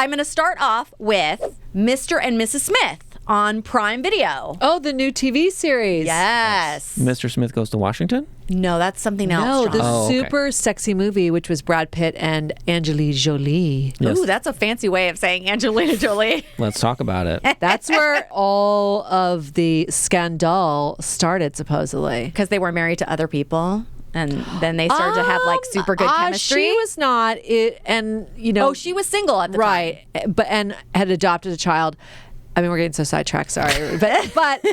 I'm going to start off with Mr. and Mrs. Smith on Prime Video. Oh, the new TV series. Yes. Mr. Smith Goes to Washington? No, that's something else. No, the Sean. super sexy movie, which was Brad Pitt and Angelina Jolie. Yes. Ooh, that's a fancy way of saying Angelina Jolie. Let's talk about it. That's where all of the scandal started, supposedly. Because they were married to other people. And then they started to have like super good chemistry. She was not, and you know. Oh, she was single at the time. Right, but and had adopted a child. I mean, we're getting so sidetracked. Sorry, but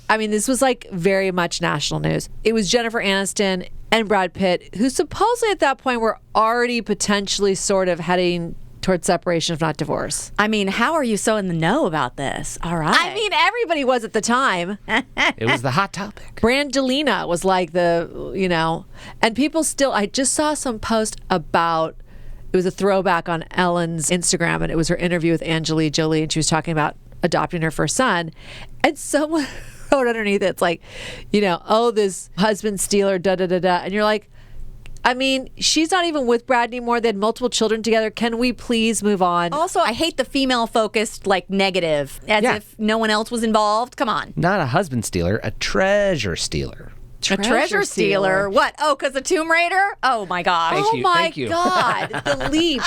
I mean, this was like very much national news. It was Jennifer Aniston and Brad Pitt, who supposedly at that point were already potentially sort of heading towards separation, if not divorce. I mean, how are you so in the know about this? All right. I mean, everybody was at the time. It was the hot topic. Brangelina was like the, you know, and people still, I just saw some post about, it was a throwback on Ellen's Instagram, and it was her interview with Angelina Jolie, and she was talking about adopting her first son. And someone wrote underneath it, it's like, you know, oh, this husband stealer, da-da-da-da. And you're like, I mean, she's not even with Brad anymore. They had multiple children together. Can we please move on? Also, I hate the female-focused, like, negative, as if no one else was involved. Come on. Not a husband stealer, a treasure stealer. A treasure stealer. What? Oh, because the Tomb Raider? Oh, my gosh. Thank you. God, the leap.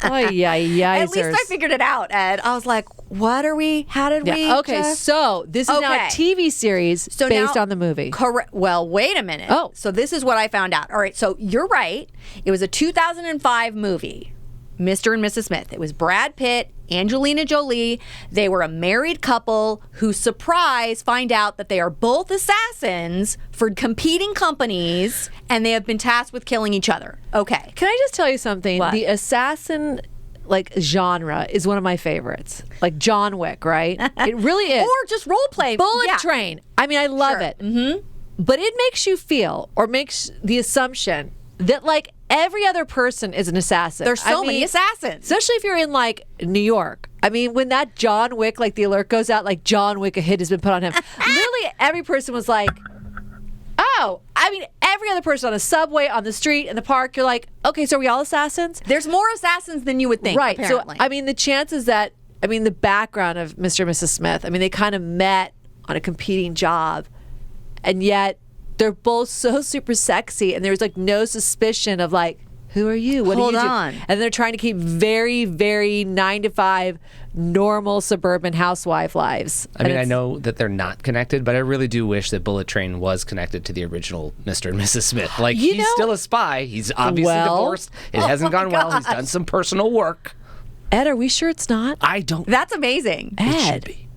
Oh, yeah. At least I figured it out, Ed. I was like, what are we? How did we? Okay, so this is now a TV series based on the movie. Correct. Well, wait a minute. Oh. So this is what I found out. All right, so you're right. It was a 2005 movie, Mr. and Mrs. Smith. It was Brad Pitt, Angelina Jolie. They were a married couple who, surprise, find out that they are both assassins for competing companies, and they have been tasked with killing each other. Okay. Can I just tell you something? What? The assassin genre is one of my favorites. Like John Wick, right? It really is. Or just role play. Bullet Train. I mean, I love it. Mm-hmm. But it makes you feel, or makes the assumption that like every other person is an assassin. There's so many assassins. Especially if you're in like New York. I mean, when that John Wick, like the alert goes out, like John Wick, a hit has been put on him. Literally every person was like, oh, I mean, every other person on the subway, on the street, in the park, you're like, okay, so are we all assassins? There's more assassins than you would think, Right. apparently. So, I mean, the chances that, I mean, the background of Mr. and Mrs. Smith, I mean, they kind of met on a competing job, and yet they're both so super sexy, and there's like no suspicion of like, who are you? What Hold do you on. do? And they're trying to keep very, very 9-to-5 normal suburban housewife lives. I mean, I know that they're not connected, but I really do wish that Bullet Train was connected to the original Mr. and Mrs. Smith. Like, he's still a spy. He's obviously divorced. It hasn't gone well. He's done some personal work. Ed, are we sure it's not? I don't. That's amazing. It should Ed. be.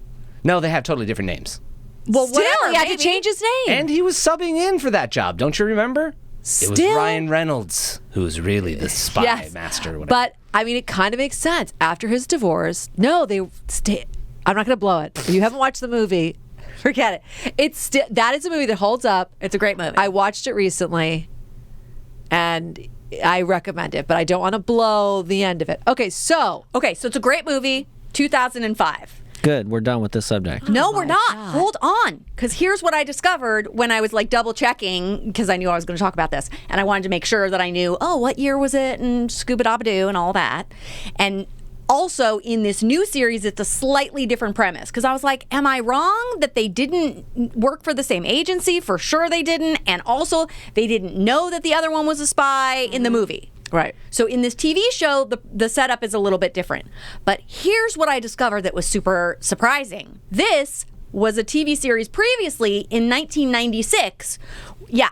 No, they have totally different names. Well, Still, whatever, he had to maybe. change his name. And he was subbing in for that job. Don't you remember? It was Still. Ryan Reynolds, who was really the spy Yes. master. Whatever. But I mean, it kind of makes sense. After his divorce, no, they stay. I'm not going to blow it. If you haven't watched the movie, forget it. It's that is a movie that holds up. It's a great movie. I watched it recently, and I recommend it, but I don't want to blow the end of it. Okay, so it's a great movie, 2005. Good. We're done with this subject. No, we're not. Hold on. Because here's what I discovered when I was like double checking, because I knew I was going to talk about this. And I wanted to make sure that I knew, what year was it? And scuba dabba doo and all that. And also in this new series, it's a slightly different premise. Because I was like, am I wrong that they didn't work for the same agency? For sure they didn't. And also, they didn't know that the other one was a spy in the movie. right. So in this TV show, the setup is a little bit different. But here's what I discovered that was super surprising. This was a TV series previously in 1996. Yeah,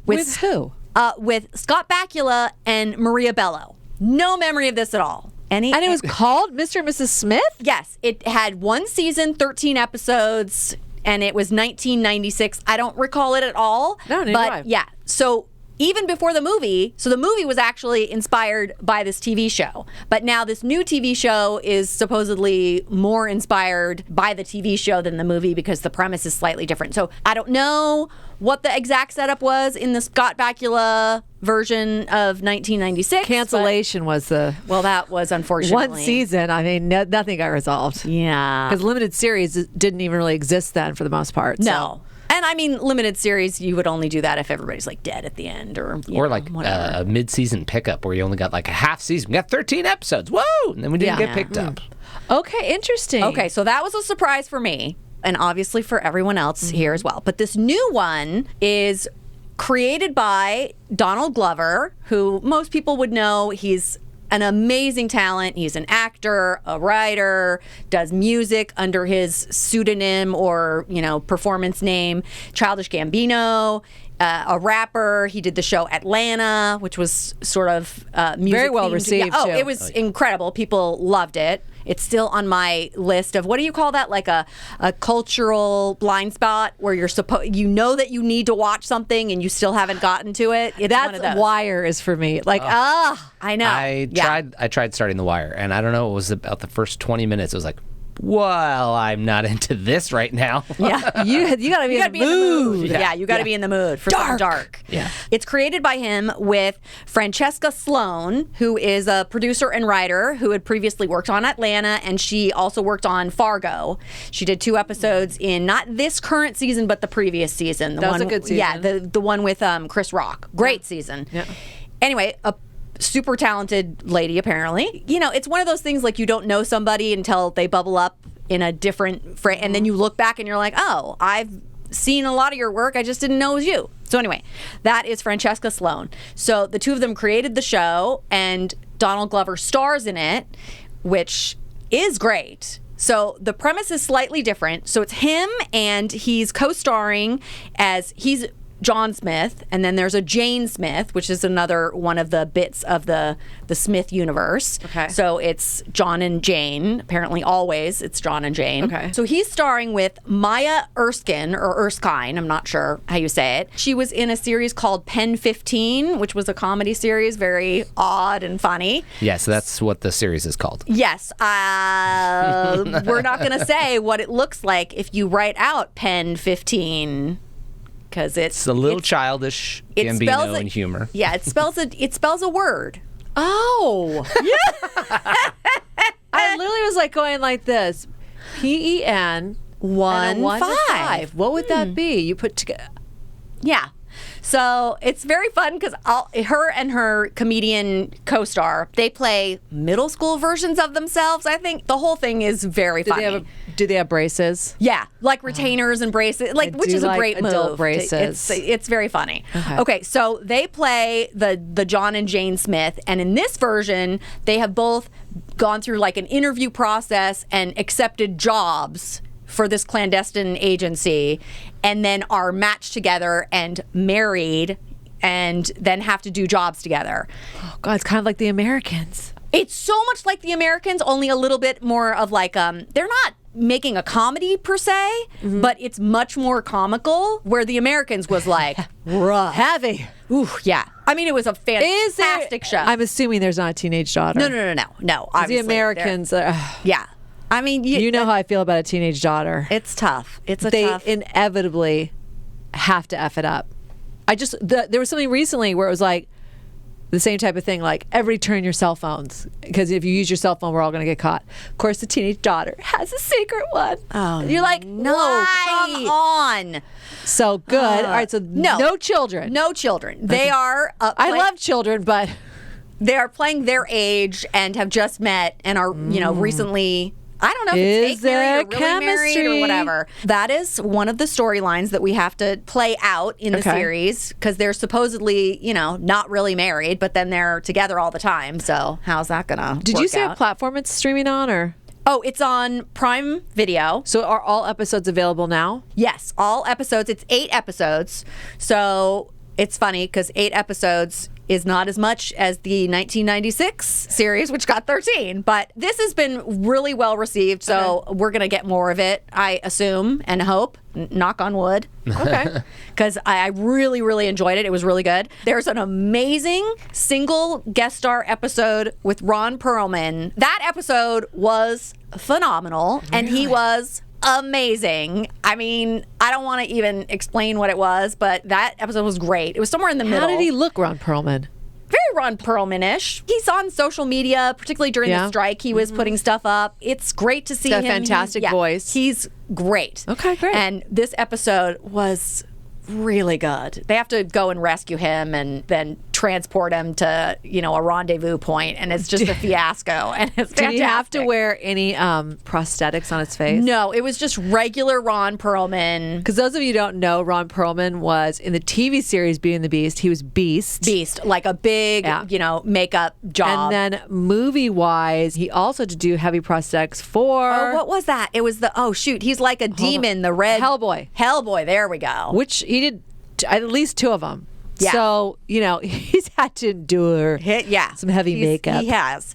With who? With Scott Bakula and Maria Bello. No memory of this at all. And it was called Mr. and Mrs. Smith? Yes, it had one season, 13 episodes, and it was 1996. I don't recall it at all. No, neither do I. But yeah, so even before the movie, so the movie was actually inspired by this TV show. But now this new TV show is supposedly more inspired by the TV show than the movie because the premise is slightly different. So I don't know what the exact setup was in the Scott Bakula version of 1996. Cancellation was the... Well, that was unfortunately. One season, I mean, nothing got resolved. Yeah. Because limited series didn't even really exist then for the most part. No. And I mean, limited series, you would only do that if everybody's like dead at the end or a mid-season pickup where you only got like a half season. We got 13 episodes. Whoa! And then we didn't get picked up. Okay, interesting. Okay, so that was a surprise for me and obviously for everyone else here as well. But this new one is created by Donald Glover, who most people would know. He's an amazing talent. He's an actor, a writer, does music under his pseudonym or, performance name. Childish Gambino, a rapper. He did the show Atlanta, which was sort of music. Very well received, too. too. It was incredible. People loved it. It's still on my list of, what do you call that? Like a cultural blind spot where you're you know that you need to watch something and you still haven't gotten to it. It's one of those. Wire is for me. Like, I know. I tried starting The Wire, and I don't know, it was about the first 20 minutes. It was like, well, I'm not into this right now. Yeah, you got to be in the mood. Yeah, you got to be in the mood for something dark. Yeah. It's created by him with Francesca Sloan, who is a producer and writer who had previously worked on Atlanta, and she also worked on Fargo. She did 2 episodes in not this current season, but the previous season. That was a good season. Yeah, the one with Chris Rock. Great season. Yeah. Anyway, a super talented lady, apparently. It's one of those things like you don't know somebody until they bubble up in a different frame, and then you look back and you're like, oh, I've seen a lot of your work. I just didn't know it was you. So anyway, that is Francesca Sloan. So the two of them created the show, and Donald Glover stars in it, which is great. So the premise is slightly different. So it's him, and he's co-starring as he's John Smith, and then there's a Jane Smith, which is another one of the bits of the Smith universe. Okay. So it's John and Jane. Apparently always it's John and Jane. Okay. So he's starring with Maya Erskine, or Erskine, I'm not sure how you say it. She was in a series called Pen 15, which was a comedy series, very odd and funny. Yeah, so that's what the series is called. Yes. We're not going to say what it looks like if you write out Pen 15. Because it's a little childish, Gambino and humor. Yeah, it spells a word. Oh, yeah. I literally was like going like this: PEN 1-5. What would that be? You put together. Yeah. So it's very fun because her and her comedian co-star, they play middle school versions of themselves. I think the whole thing is very funny. Do they have braces? Yeah, like retainers and braces, which is a great move. Adult braces. It's very funny. Okay, so they play the John and Jane Smith, and in this version, they have both gone through like an interview process and accepted jobs for this clandestine agency, and then are matched together and married, and then have to do jobs together. Oh God, it's kind of like The Americans. It's so much like The Americans, only a little bit more of like they're not making a comedy per se, but it's much more comical, where The Americans was like rough, heavy. Ooh, yeah. I mean, it was a fantastic show. I'm assuming there's not a teenage daughter. No. The Americans. Yeah. I mean, you know how I feel about a teenage daughter. It's tough. They inevitably have to F it up. There was something recently where it was like the same type of thing, like everybody turn your cell phones, because if you use your cell phone, we're all going to get caught. Of course, the teenage daughter has a secret one. Oh, you're like, no, why? come on. So good. All right, so no children. No children. They are. I love children, but they are playing their age and have just met and are, recently. I don't know if it's fake married or really married or whatever. That is one of the storylines that we have to play out in the series, because they're supposedly, not really married, but then they're together all the time. So how's that gonna work? Did you say a platform it's streaming on, or? Oh, it's on Prime Video. So are all episodes available now? Yes, all episodes. It's 8 episodes. So it's funny because 8 episodes is not as much as the 1996 series, which got 13. But this has been really well received, so we're going to get more of it, I assume and hope. Knock on wood. Okay. Because I really, really enjoyed it. It was really good. There's an amazing single guest star episode with Ron Perlman. That episode was phenomenal, and he was amazing. I mean, I don't want to even explain what it was, but that episode was great. It was somewhere in the middle. How did he look, Ron Perlman? Very Ron Perlman-ish. He's on social media, particularly during the strike. He was putting stuff up. It's great to see him. Got a fantastic voice. He's great. Okay, great. And this episode was really good. They have to go and rescue him and then transport him to, a rendezvous point, and it's just a fiasco. And it's fantastic. Did he have to wear any prosthetics on his face? No, it was just regular Ron Perlman. Because those of you who don't know, Ron Perlman was in the TV series Beauty and the Beast. He was Beast, like a big, makeup job. And then movie-wise, he also had to do heavy prosthetics for... Oh, what was that? It was he's like a demon, the red... Hellboy, there we go. Which he did at least 2 of them. Yeah. So, he's had to endure some heavy makeup. He has.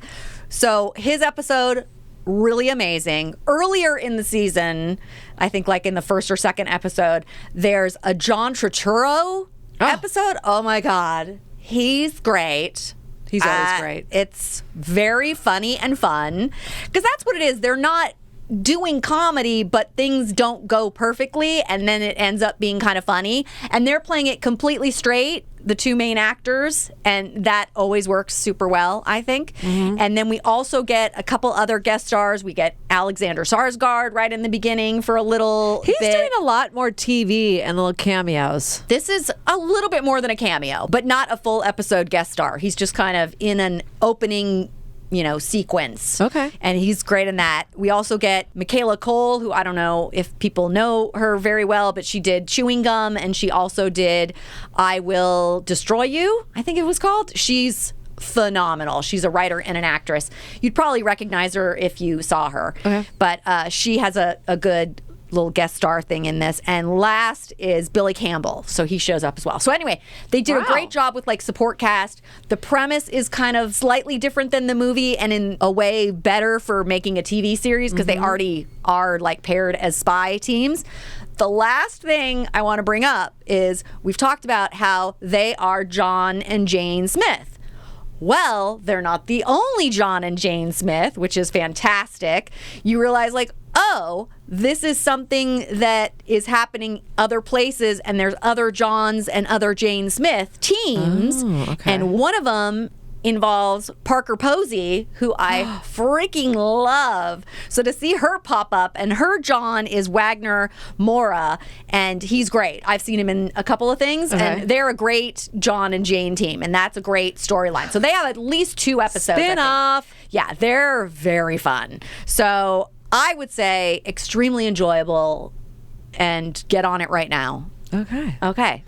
So his episode, really amazing. Earlier in the season, I think like in the first or second episode, there's a John Turturro episode. Oh my God. He's great. He's always great. It's very funny and fun. Because that's what it is. They're not doing comedy, but things don't go perfectly, and then it ends up being kind of funny. And they're playing it completely straight, the 2 main actors, and that always works super well, I think. And then we also get a couple other guest stars. We get Alexander Skarsgård right in the beginning for a little He's bit. doing a lot more TV and little cameos. This is a little bit more than a cameo, but not a full episode guest star. He's just kind of in an opening sequence. Okay. And he's great in that. We also get Michaela Cole, who I don't know if people know her very well, but she did Chewing Gum, and she also did I Will Destroy You, I think it was called. She's phenomenal. She's a writer and an actress. You'd probably recognize her if you saw her. Okay. But she has a good little guest star thing in this. And last is Billy Campbell, so he shows up as well. So anyway, they did a great job with support cast. The premise is kind of slightly different than the movie, and in a way better for making a TV series because they already are paired as spy teams. The last thing I want to bring up is we've talked about how they are John and Jane Smith. Well, they're not the only John and Jane Smith, which is fantastic. You realize this is something that is happening other places, and there's other Johns and other Jane Smith teams. Oh, okay. And one of them involves Parker Posey, who I freaking love. So to see her pop up, and her John is Wagner Moura, and he's great. I've seen him in a couple of things, and they're a great John and Jane team, and that's a great storyline. So they have at least 2 episodes. Spin-off. Yeah, they're very fun. So I would say extremely enjoyable, and get on it right now. Okay. Okay.